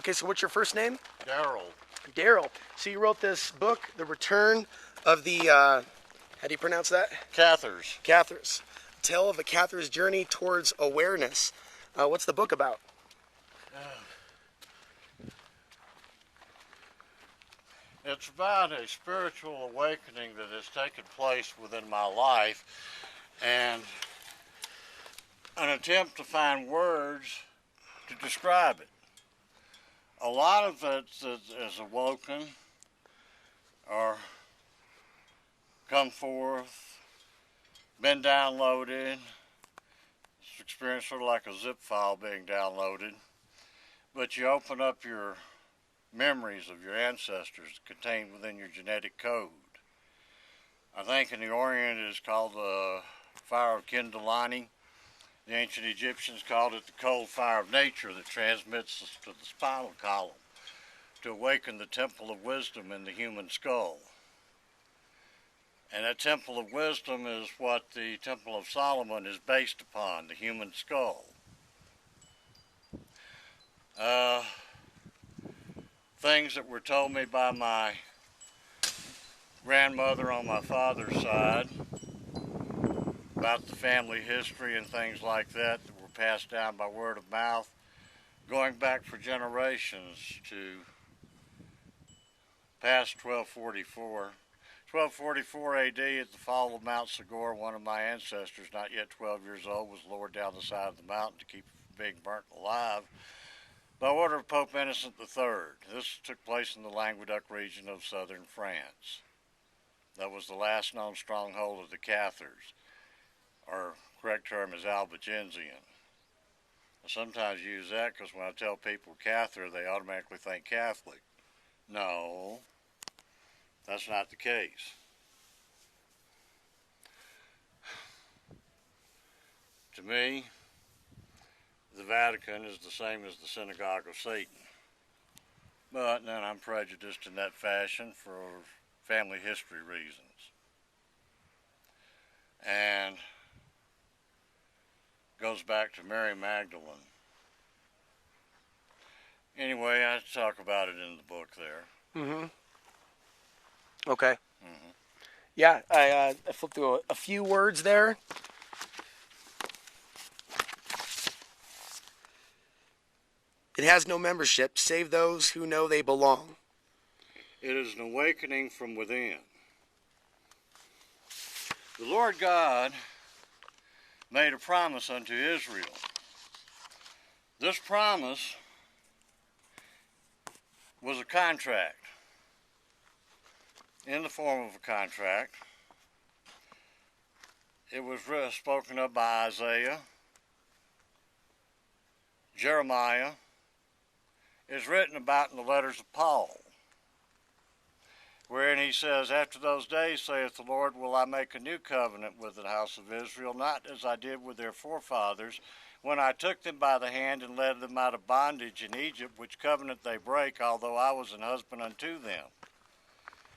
Okay, so what's your first name? Darrell. Darrell. So you wrote this book, The Return of the, how do you pronounce that? Cathars. Cathars. Tale of the Cathars' journey towards awareness. What's the book about? It's about a spiritual awakening that has taken place within my life and an attempt to find words to describe it. A lot of it is awoken or come forth, been downloaded. It's experienced sort of like a zip file being downloaded. But you open up your memories of your ancestors contained within your genetic code. I think in the Orient it is called the fire of Kundalini. The ancient Egyptians called it the cold fire of nature that transmits to the spinal column to awaken the temple of wisdom in the human skull. And that temple of wisdom is what the Temple of Solomon is based upon, the human skull. Things that were told me by my grandmother on my father's side about the family history and things like that that were passed down by word of mouth, going back for generations to past 1244. 1244 AD, at the fall of Mount Segor, one of my ancestors, not yet 12 years old, was lowered down the side of the mountain to keep from being burnt alive by order of Pope Innocent III. This took place in the Languedoc region of southern France. That was the last known stronghold of the Cathars, or correct term is Albigensian. I sometimes use that because when I tell people Cathar, they automatically think Catholic. No, that's not the case. To me, the Vatican is the same as the synagogue of Satan. But then I'm prejudiced in that fashion for family history reasons. And goes back to Mary Magdalene. Anyway, I talk about it in the book there. Mm-hmm. Okay. Mm-hmm. Yeah, I flipped through a few words there. It has no membership, save those who know they belong. It is an awakening from within. The Lord God made a promise unto Israel. This promise was a contract, in the form of a contract. It was spoken of by Isaiah, Jeremiah. Is written about in the letters of Paul, wherein he says, after those days, saith the Lord, will I make a new covenant with the house of Israel, not as I did with their forefathers, when I took them by the hand and led them out of bondage in Egypt, which covenant they break, although I was an husband unto them.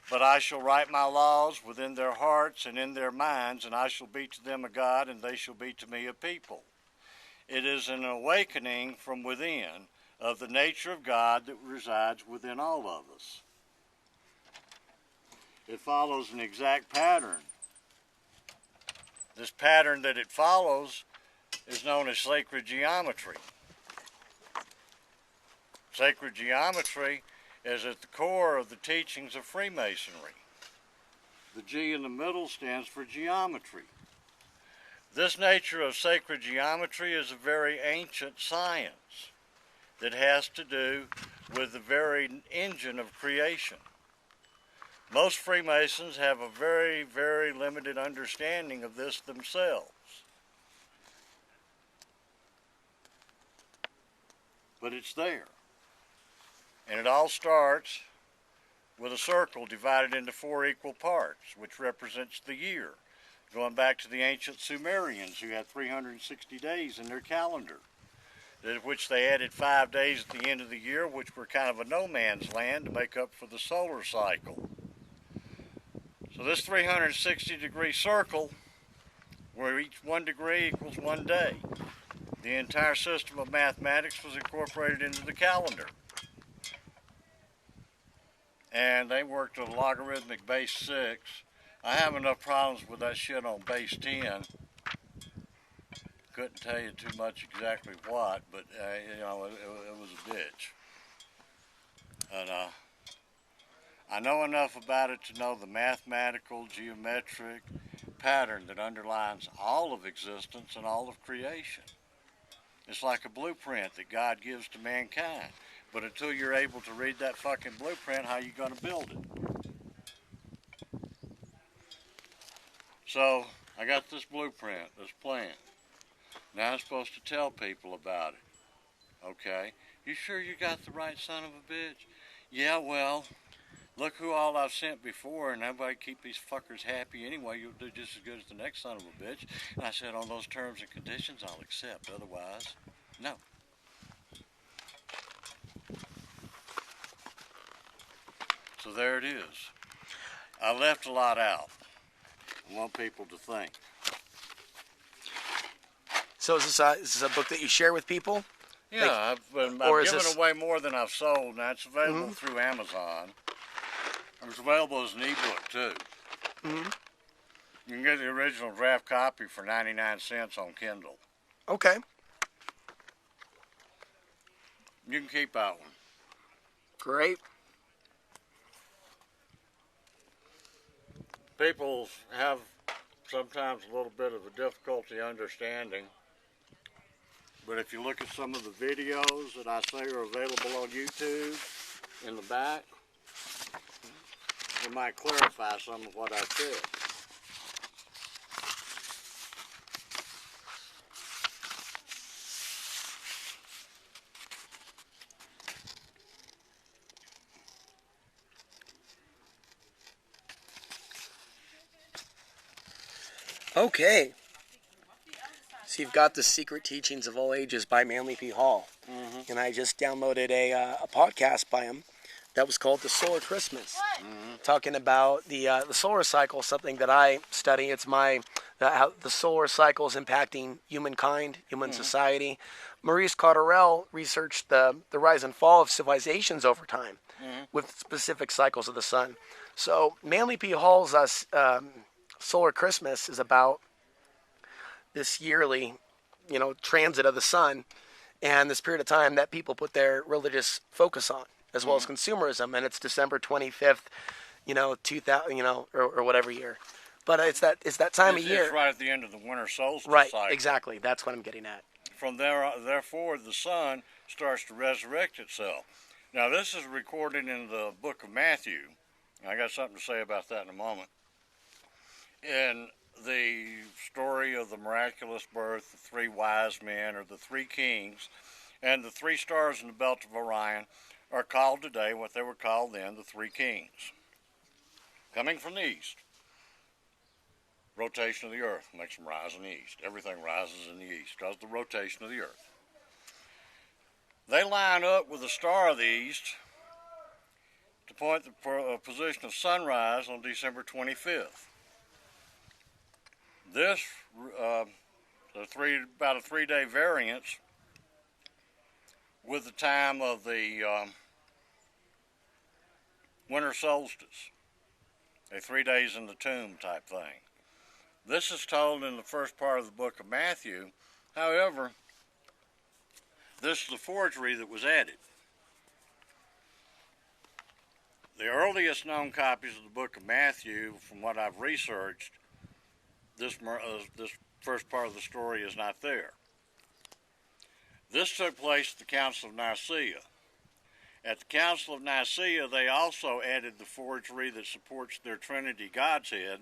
But I shall write my laws within their hearts and in their minds, and I shall be to them a God, and they shall be to me a people. It is an awakening from within of the nature of God that resides within all of us. It follows an exact pattern. This pattern that it follows is known as sacred geometry. Sacred geometry is at the core of the teachings of Freemasonry. The G in the middle stands for geometry. This nature of sacred geometry is a very ancient science that has to do with the very engine of creation. Most Freemasons have a very, very limited understanding of this themselves. But it's there. And it all starts with a circle divided into 4 equal parts, which represents the year, going back to the ancient Sumerians, who had 360 days in their calendar, which they added 5 days at the end of the year, which were kind of a no man's land to make up for the solar cycle. So this 360-degree circle, where each 1 degree equals 1 day, the entire system of mathematics was incorporated into the calendar. and they worked on logarithmic base 6. I have enough problems with that shit on base 10. Couldn't tell you too much exactly what, but you know, it was a bitch. And I know enough about it to know the mathematical, geometric pattern that underlines all of existence and all of creation. It's like a blueprint that God gives to mankind. But until you're able to read that fucking blueprint, how you going to build it? So, I got this blueprint, this plan. Now I'm supposed to tell people about it. Okay? You sure you got the right son of a bitch? Yeah, well, look who all I've sent before, and everybody keep these fuckers happy anyway. You'll do just as good as the next son of a bitch. And I said, on those terms and conditions, I'll accept. Otherwise, no. So there it is. I left a lot out. I want people to think. So is this a book that you share with people? Yeah, I've given away more than I've sold. Now it's available through Amazon. It's available as an ebook too. Mm-hmm. You can get the original draft copy for 99 cents on Kindle. Okay. You can keep that one. Great. People have sometimes a little bit of a difficulty understanding, but if you look at some of the videos that I say are available on YouTube in the back, it might clarify some of what I said. Okay. So you've got The Secret Teachings of All Ages by Manly P. Hall. Mm-hmm. And I just downloaded a podcast by him that was called The Solar Christmas, talking about the solar cycle, something that I study. It's how the solar cycle is impacting humankind, human society. Maurice Cotterell researched the rise and fall of civilizations over time with specific cycles of the sun. So Manly P. Hall's Solar Christmas is about this yearly, transit of the sun and this period of time that people put their religious focus on, as well as consumerism. And it's December 25th, 2000, or whatever year. But it's that time of year. It's right at the end of the winter solstice right, cycle. Exactly. That's what I'm getting at. From therefore, the sun starts to resurrect itself. Now, this is recorded in the book of Matthew. I got something to say about that in a moment. In the story of the miraculous birth, the three wise men, or the three kings, and the three stars in the belt of Orion are called today what they were called then, the three kings. Coming from the east. Rotation of the earth makes them rise in the east. Everything rises in the east because of the rotation of the earth. They line up with the star of the east to point the position of sunrise on December 25th. This, about a 3-day variance with the time of the winter solstice, a 3 days in the tomb type thing. This is told in the first part of the book of Matthew. However, this is the forgery that was added. The earliest known copies of the book of Matthew, from what I've researched, this first part of the story is not there. This took place at the Council of Nicaea. At the Council of Nicaea, they also added the forgery that supports their Trinity Godhead,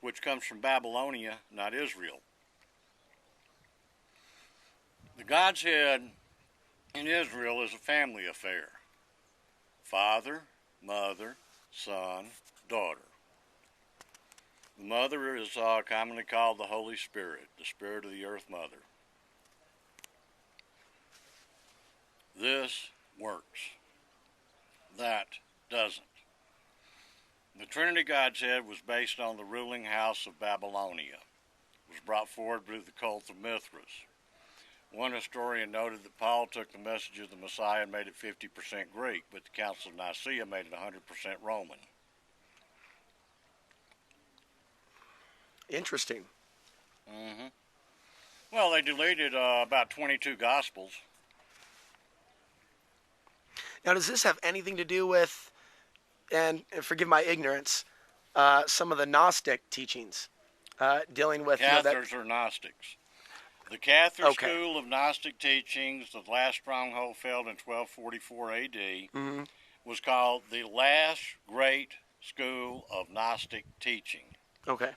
which comes from Babylonia, not Israel. The Godhead in Israel is a family affair. Father, mother, son, daughter. The mother is commonly called the Holy Spirit, the Spirit of the Earth Mother. This works. That doesn't. The Trinity Godhead was based on the ruling house of Babylonia. It was brought forward through the cult of Mithras. One historian noted that Paul took the message of the Messiah and made it 50% Greek, but the Council of Nicaea made it 100% Roman. Interesting. Mm-hmm. Well, they deleted about 22 Gospels. Now, does this have anything to do with, and forgive my ignorance, some of the Gnostic teachings dealing with... Cathars or Gnostics. The Cathar Okay. school of Gnostic teachings, the last stronghold failed in 1244 A.D., Mm-hmm. was called the last great school of Gnostic teaching. Okay.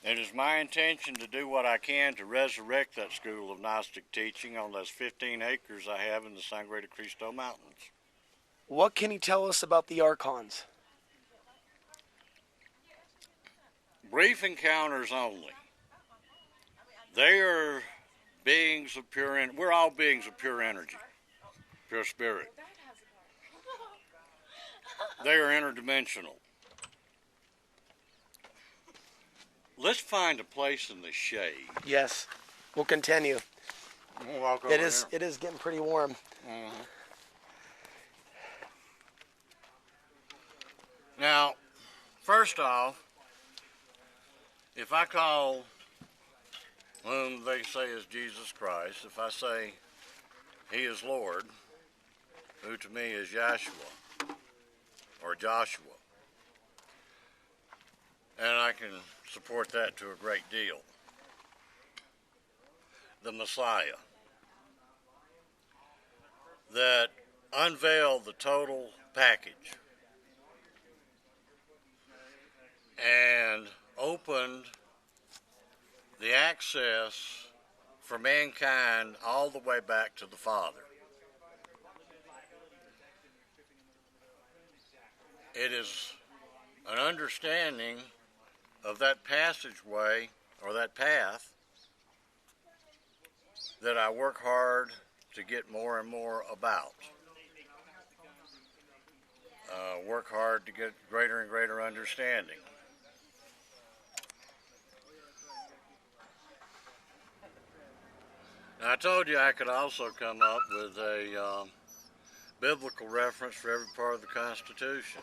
It is my intention to do what I can to resurrect that school of Gnostic teaching on those 15 acres I have in the Sangre de Cristo Mountains. What can you tell us about the Archons? Brief encounters only. They are beings of pure energy. We're all beings of pure energy, pure spirit. They are interdimensional. Let's find a place in the shade. Yes. We'll continue. We'll walk over It is getting pretty warm. Mm-hmm. Now, first off, if I call whom they say is Jesus Christ, if I say he is Lord, who to me is Yahshua or Joshua, and I can support that to a great deal. The Messiah that unveiled the total package and opened the access for mankind all the way back to the Father. It is an understanding of that passageway or that path that I work hard to get more and more about. Work hard to get greater and greater understanding. Now, I told you I could also come up with a biblical reference for every part of the Constitution.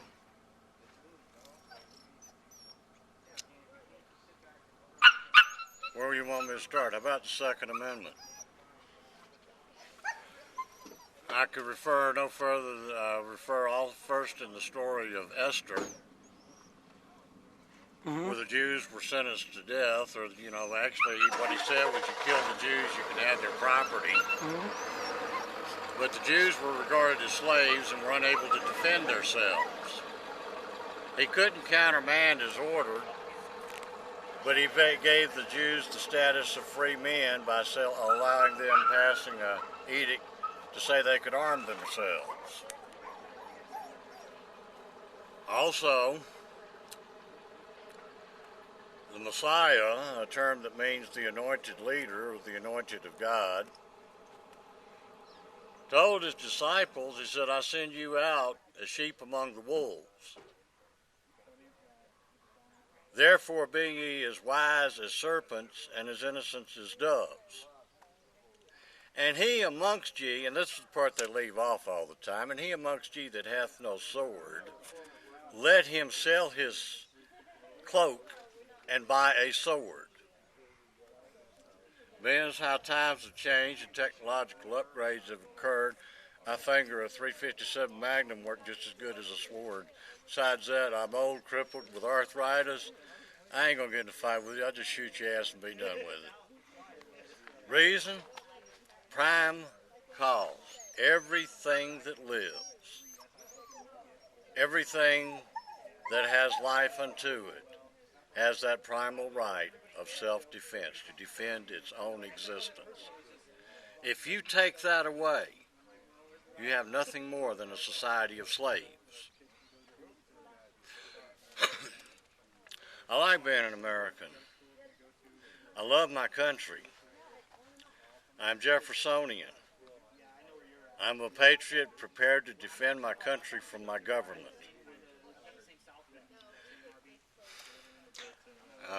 Where do you want me to start? How about the Second Amendment? I could refer no further, refer all first in the story of Esther, where the Jews were sentenced to death, or, actually what he said was you kill the Jews, you can have their property. But the Jews were regarded as slaves and were unable to defend themselves. He couldn't countermand his order, but he gave the Jews the status of free men by allowing them passing an edict to say they could arm themselves. Also, the Messiah, a term that means the anointed leader or the anointed of God, told his disciples, he said, I send you out as sheep among the wolves. Therefore be ye as wise as serpents and as innocent as doves. And he amongst ye, and this is the part they leave off all the time, and he amongst ye that hath no sword, let him sell his cloak and buy a sword. Being how times have changed and technological upgrades have occurred, I figure a .357 Magnum worked just as good as a sword. Besides that, I'm old, crippled, with arthritis. I ain't gonna get in a fight with you. I'll just shoot your ass and be done with it. Reason? Prime cause. Everything that lives, everything that has life unto it, has that primal right of self-defense, to defend its own existence. If you take that away, you have nothing more than a society of slaves. I like being an American. I love my country. I'm Jeffersonian. I'm a patriot prepared to defend my country from my government.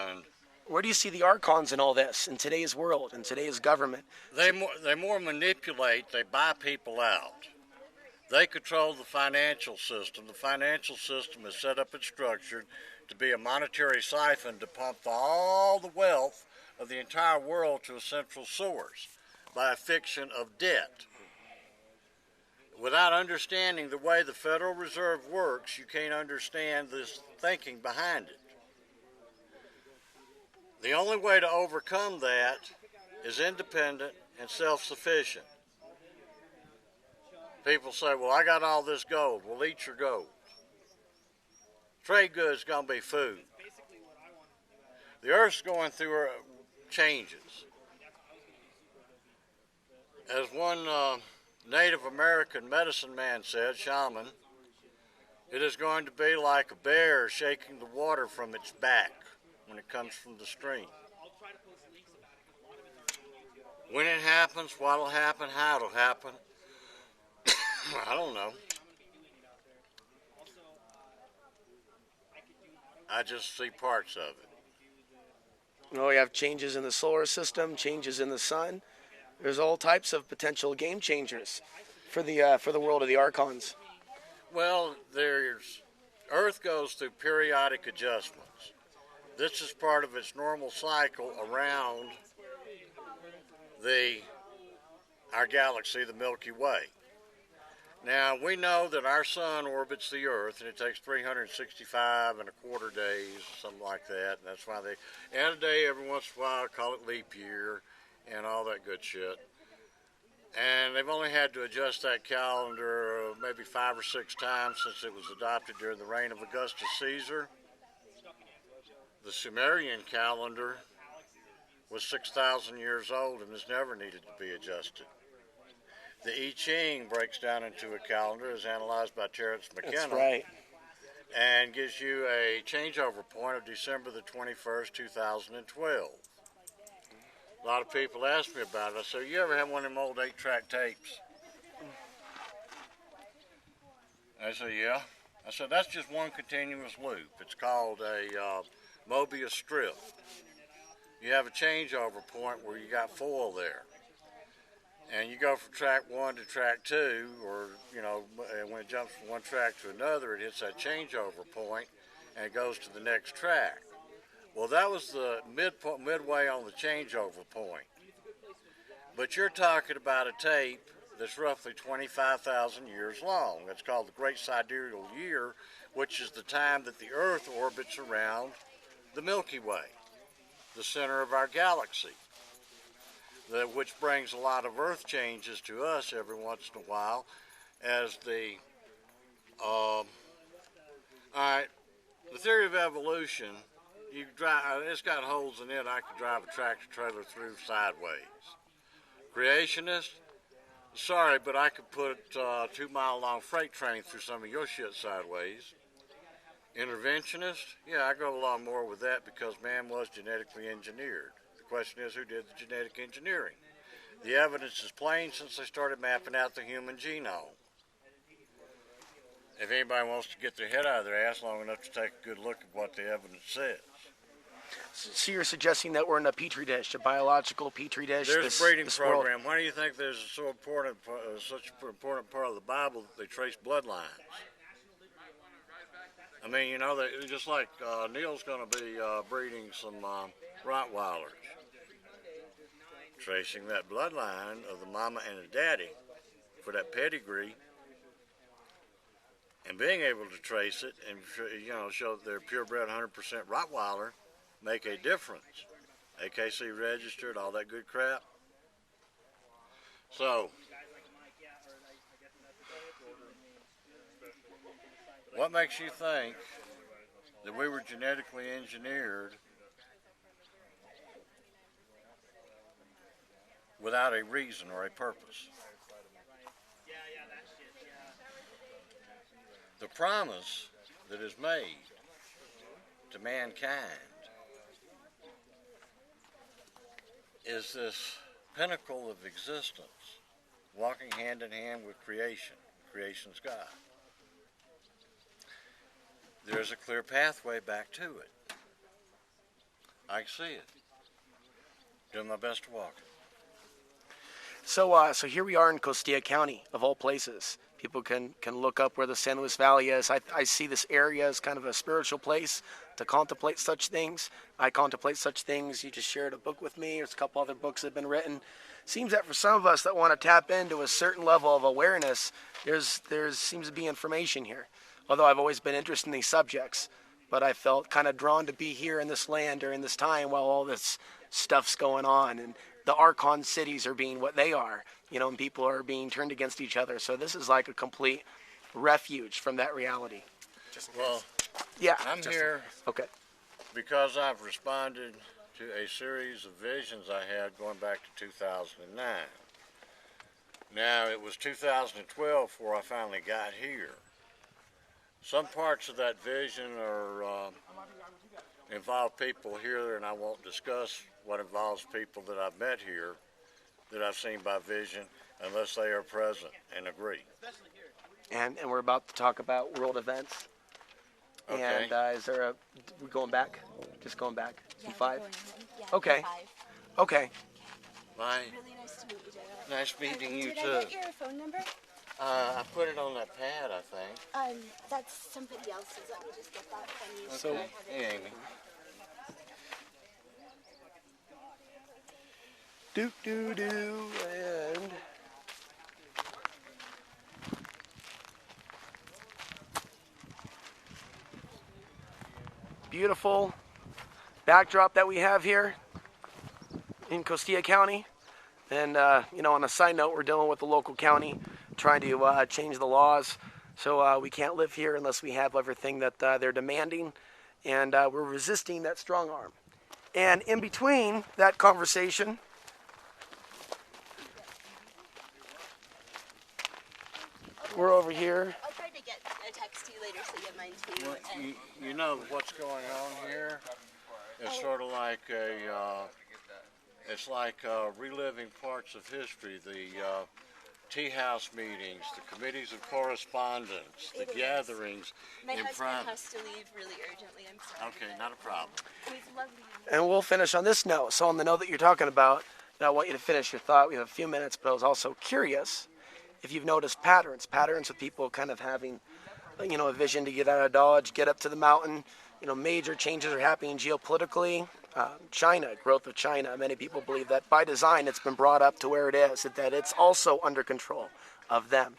And Where do you see the Archons in all this, in today's world, in today's government? They more manipulate, they buy people out. They control the financial system. The financial system is set up and structured to be a monetary siphon to pump all the wealth of the entire world to a central source by a fiction of debt. Without understanding the way the Federal Reserve works, you can't understand this thinking behind it. The only way to overcome that is independent and self-sufficient. People say, well, I got all this gold. Well, eat your gold. Trade goods going to be food. The earth's going through changes. As one Native American medicine man said, shaman, it is going to be like a bear shaking the water from its back when it comes from the stream. When it happens, what'll happen, how it'll happen, I don't know. I just see parts of it. We have changes in the solar system, changes in the sun. There's all types of potential game changers for the world of the Archons. Well, Earth goes through periodic adjustments. This is part of its normal cycle around our galaxy, the Milky Way. Now, we know that our sun orbits the Earth, and it takes 365 and a quarter days, something like that. And that's why they add a day every once in a while, call it leap year, and all that good shit. And they've only had to adjust that calendar maybe 5 or 6 times since it was adopted during the reign of Augustus Caesar. The Sumerian calendar was 6,000 years old and has never needed to be adjusted. The I Ching breaks down into a calendar, is analyzed by Terence McKenna. That's right. And gives you a changeover point of December the 21st, 2012. A lot of people ask me about it. I said, you ever have one of them old 8-track tapes? I said, yeah. I said, that's just one continuous loop. It's called a Mobius strip. You have a changeover point where you got foil there. And you go from track 1 to track 2, or, and when it jumps from one track to another, it hits that changeover point, and it goes to the next track. Well, that was the midway on the changeover point. But you're talking about a tape that's roughly 25,000 years long. That's called the Great Sidereal Year, which is the time that the Earth orbits around the Milky Way, the center of our galaxy. Which brings a lot of Earth changes to us every once in a while, as the theory of evolution. You drive, it's got holes in it. I could drive a tractor trailer through sideways. Creationist, sorry, but I could put a 2-mile-long freight train through some of your shit sideways. Interventionist, yeah, I go along more with that because man was genetically engineered. The question is, who did the genetic engineering? The evidence is plain since they started mapping out the human genome. If anybody wants to get their head out of their ass long enough to take a good look at what the evidence says. So you're suggesting that we're in a petri dish, a biological petri dish? There's a breeding program. Why do you think there's such an important part of the Bible that they trace bloodlines? I mean, just like Neil's going to be breeding some Rottweilers. Tracing that bloodline of the mama and the daddy for that pedigree, and being able to trace it and show that they're purebred 100% Rottweiler make a difference. AKC registered, all that good crap. So, what makes you think that we were genetically engineered without a reason or a purpose? The promise that is made to mankind is this pinnacle of existence, walking hand in hand with creation, creation's God. There's a clear pathway back to it. I can see it. Doing my best to walk. So here we are in Costilla County, of all places. People can look up where the San Luis Valley is. I see this area as kind of a spiritual place to contemplate such things. I contemplate such things. You just shared a book with me. There's a couple other books that have been written. Seems that for some of us that want to tap into a certain level of awareness, there's seems to be information here. Although I've always been interested in these subjects, but I felt kind of drawn to be here in this land during this time while all this stuff's going on, and the Archon cities are being what they are, and people are being turned against each other. So this is like a complete refuge from that reality. Well, yeah, I'm here okay. because I've responded to a series of visions I had going back to 2009. Now, it was 2012 before I finally got here. Some parts of that vision involve people here, and I won't discuss what involves people that I've met here, that I've seen by vision, unless they are present and agree. And we're about to talk about world events. Okay. And is there we're going back? Just going back? Yeah, P5? Yeah, Okay. P5. Okay. Bye. Really nice to meet you, Darrell. Nice meeting you Did too. I get your phone number? I put it on that pad, I think. That's somebody else's. Let me just get that from you. So- I have it. Hey, Amy. And beautiful backdrop that we have here in Costilla County. And, on a side note, we're dealing with the local county trying to change the laws. So we can't live here unless we have everything that they're demanding. And we're resisting that strong arm. And in between that conversation, we're over here. I'll try to get a text to you later so you have mine too. Well, And you know what's going on here? It's sort of like reliving parts of history. The tea house meetings, the committees of correspondence, the It is. gatherings my in husband private. has to leave really urgently. I'm sorry. Okay, not a problem. It was lovely. And we'll finish on this note. So on the note that you're talking about, I want you to finish your thought. We have a few minutes, but I was also curious if you've noticed patterns with people kind of having, a vision to get out of Dodge, get up to the mountain. Major changes are happening geopolitically. China, growth of China. Many people believe that by design it's been brought up to where it is, that it's also under control of them.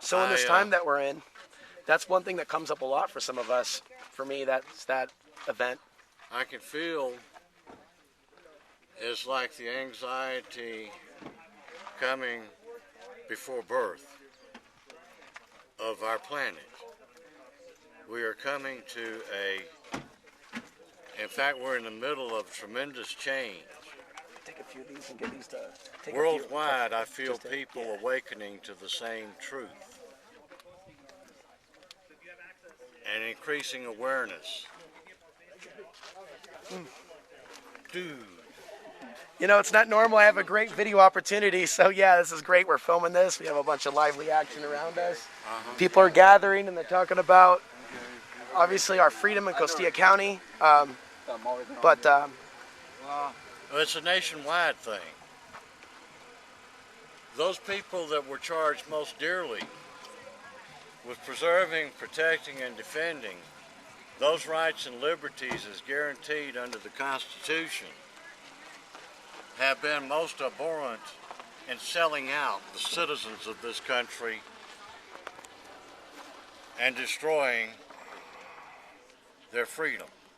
So in this time that we're in, that's one thing that comes up a lot for some of us. For me, that's that event. I can feel it's like the anxiety coming before birth of our planet. We are coming to in fact, we're in the middle of tremendous change. Take a few of these and get these to take Worldwide, I feel Just people yeah. awakening to the same truth and increasing awareness. Dude. It's not normal. I have a great video opportunity. So, yeah, this is great. We're filming this. We have a bunch of lively action around us. People are gathering, and they're talking about, obviously, our freedom in Costilla County. It's a nationwide thing. Those people that were charged most dearly with preserving, protecting, and defending those rights and liberties as guaranteed under the Constitution have been most abhorrent in selling out the citizens of this country and destroying their freedom.